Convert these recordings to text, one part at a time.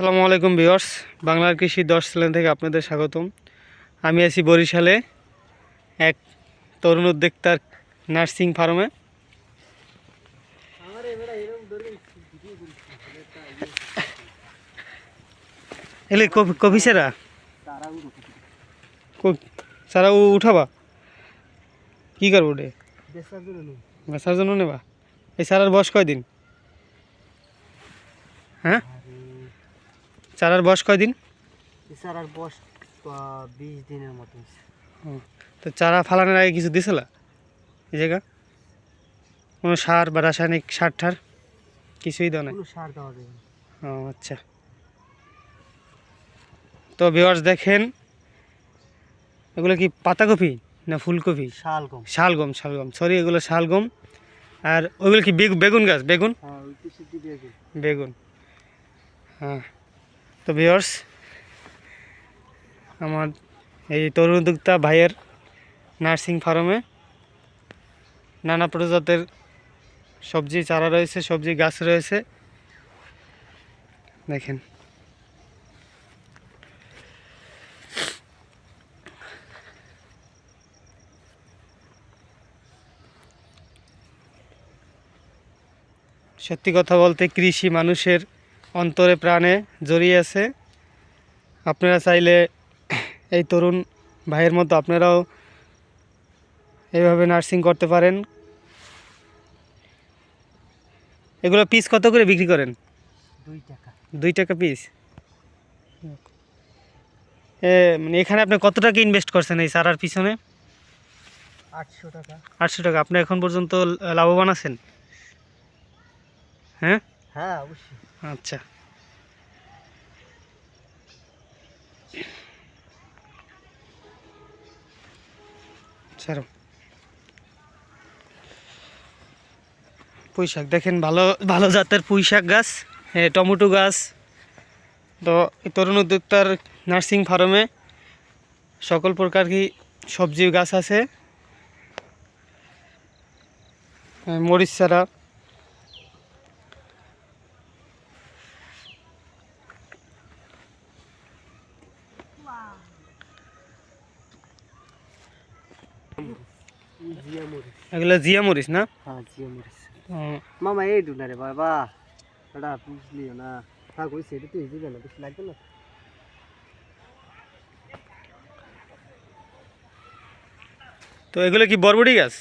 আসসালামু আলাইকুম ভিউয়ার্স, বাংলার কৃষি 10 চ্যানেল থেকে আপনাদের স্বাগতম। আমি আছি বরিশালে এক তরুণ উদ্যোক্তার নার্সিং ফার্মে। এলে কফি সেরা সারা উঠাবা কি করবো ওটা বেচার জন্য নেবা? এই সারার বয়স কয়দিন? হ্যাঁ, চারার বয়স কয়দিন? চারার বয়স 20 দিনের মতো। তো চারা ফালানোর আগে কিছু দিছিল এই জায়গা? কোনো সার বা রাসায়নিক সার ঠার কিছুই দেওয়া নাই? কোনো সার দেওয়া যাবে না। ও আচ্ছা। তো ভিউয়ার্স দেখেন, এগুলো কি পাতাকপি না ফুলকপি? শালগম। শালগম, শালগম, সরি, এগুলো শালগম। আর ওইগুলো কি বেগুন গাছ? বেগুন, হ্যাঁ, ওই তো সিদ্ধি বেগুন। বেগুন। হ্যাঁ, তো ভিউয়ার্স আমার এই তরুণ উদ্যোক্তা ভাইয়ের নার্সিং ফার্মে নানা প্রজাতের সবজি চারা রয়েছে, সবজি গাছ রয়েছে। দেখেন, সত্যি কথা বলতে কৃষি মানুষের অন্তরে প্রাণে জড়িয়ে আছে। আপনারা চাইলে এই তরুণ ভাইয়ের মতো আপনারাও এইভাবে নার্সিং করতে পারেন। এগুলো পিস কত করে বিক্রি করেন? 2 টাকা। 2 টাকা পিস। মানে এখানে আপনি কত টাকা ইনভেস্ট করছেন এই চারার পিছনে? 800 টাকা। 800 টাকা। আপনি এখন পর্যন্ত লাভবান আছেন? হ্যাঁ, হ্যাঁ, অবশ্যই। আচ্ছা। ছাড়ো, পুঁইশাক দেখেন, ভালো ভালো জাতের পুঁইশাক গাছ, টমেটো গাছ। তো এই তরুণ উদ্যোক্তার নার্সিং ফার্মে সকল প্রকার কি সবজি গাছ আছে, মরিচ চারা। জিয়া মরিচ। এগুলো জিয়া মরিচ না? হ্যাঁ, জিয়া মরিচ। ও, মামা এই দুনা রে বাবা, এটা বুঝলিও না। থাক, ওই সেটা তো এই দিবে না, বেশি লাগবে না। তো এগুলো কি বরবটি গাছ?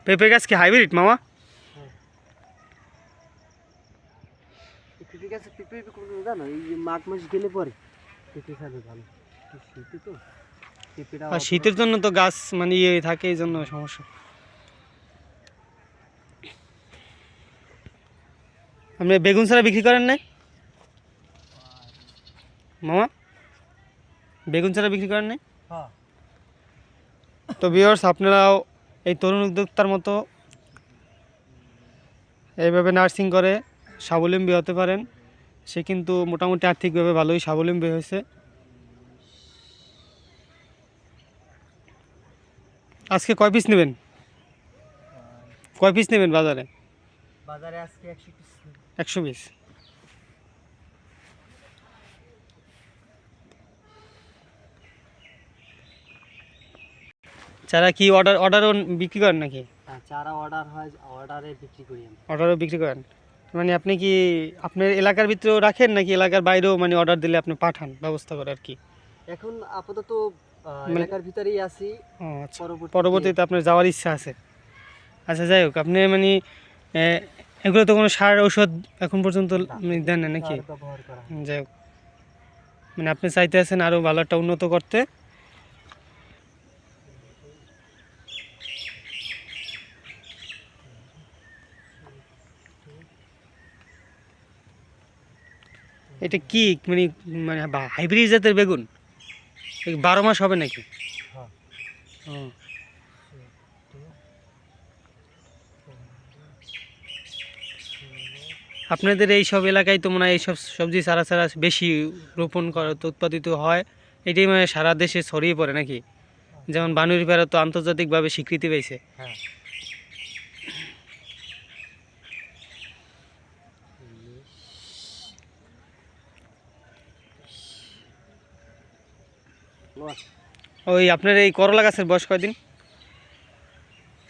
পেঁপে গাছ কি হাইব্রিড মামা? পেঁপে গাছে পেঁপে কোনো জানো, এই যে মাঘ মাস গেলে পরে পেঁপে খাবে ভালো। শীতে তো পেঁপেটা আর শীতের জন্য তো গাছ মানে ইয়ে থাকে, এই জন্য সমস্যা। আপনি বেগুন ছাড়া বিক্রি করেন নাই মামা? বেগুন ছাড়া বিক্রি করেন নাই? হ্যাঁ। তো ভিউয়ার্স, আপনারাও এই তরুণ উদ্যোক্তার মতো এইভাবে নার্সিং করে স্বাবলম্বী হতে পারেন। সে কিন্তু মোটামুটি আর্থিকভাবে ভালোই স্বাবলম্বী হয়েছে। আজকে কয় পিস নেবেন? কয় পিস নেবেন বাজারে? বাজারে আজকে 100 পিস। 100 পিস। চারা কি অর্ডারও বিক্রি করেন নাকি? চারা অর্ডার হয়, অর্ডারে বিক্রি করি আমি। অর্ডারও বিক্রি করেন? মানে আপনি কি আপনার এলাকার ভিতরেও রাখেন নাকি এলাকার বাইরেও মানে অর্ডার দিলে আপনি পাঠান ব্যবস্থা করে আর কি? এখন আপাতত এলাকার ভিতরেই আছি। ও আচ্ছা, পরবর্তীতে পরবর্তীতে আপনার যাওয়ার ইচ্ছা আছে? আচ্ছা, যাই হোক, আপনি মানে এগুলো তো কোনো সার ঔষধ এখন পর্যন্ত দেন না নাকি? সার ব্যবহার করা হয়। যাই হোক, মানে আপনি চাইতে আছেন আরও ভালো একটা উন্নত করতে। এটা কি মানে মানে হাইব্রিড জাতের বেগুন? 12 মাস হবে নাকি? হ্যাঁ। ও, আপনাদের এই সব এলাকায় তো মনে হয় এইসব সবজি চারা চারা বেশি রোপণ করা তো উৎপাদিত হয়, এটাই মানে সারা দেশে ছড়িয়ে পড়ে নাকি? যেমন বানুরিপাড়া তো আন্তর্জাতিকভাবে স্বীকৃতি পেয়েছে। হ্যাঁ। লস। ওই আপনার এই করলা গাছের বয়স কয়দিন?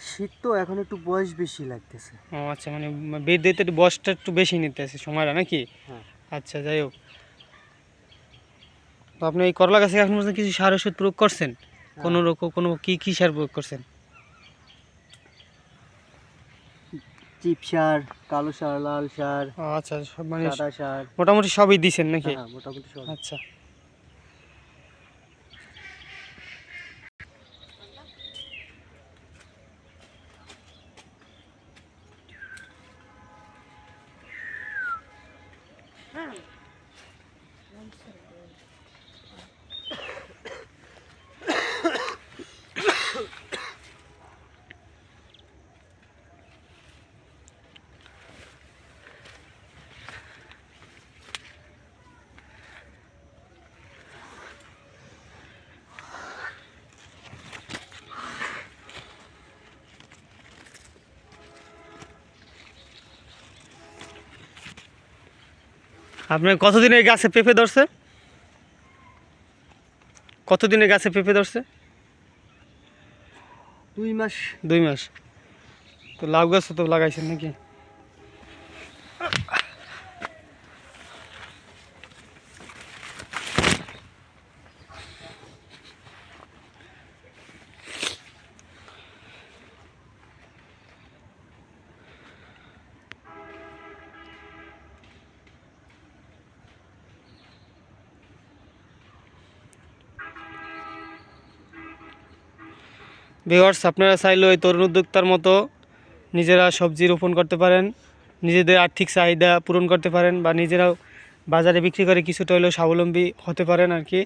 শীত তো এখন একটু বয়স বেশি লাগতেছে। ও আচ্ছা, মানে বেড দিতে একটু বয়সটা একটু বেশি নিতে আছে সময়টা নাকি? হ্যাঁ। আচ্ছা, যাই হোক। তো আপনি এই করলা গাছে এখন পর্যন্ত কিছু সার ওষুধ প্রয়োগ করছেন? কোনো রকম কোনো কি সার প্রয়োগ করছেন? চিপ সার, কালো সার, লাল সার, ও আচ্ছা, সব মানে সাদা সার। মোটামুটি সবই দিছেন নাকি? হ্যাঁ, মোটামুটি সব। আচ্ছা। আপনার কতদিনের গাছে পেঁপে ধরছে? কতদিনের গাছে পেঁপে ধরছে? 2 মাস। 2 মাস। তো লাউ গাছও তো লাগাইছেন নাকি? ভিউয়ার্স, আপনারা চাইলে ওই তরুণ উদ্যোক্তার মতো নিজেরা সবজি রোপণ করতে পারেন, নিজেদের আর্থিক চাহিদা পূরণ করতে পারেন, বা নিজেরাও বাজারে বিক্রি করে কিছুটা হলেও স্বাবলম্বী হতে পারেন আর কি।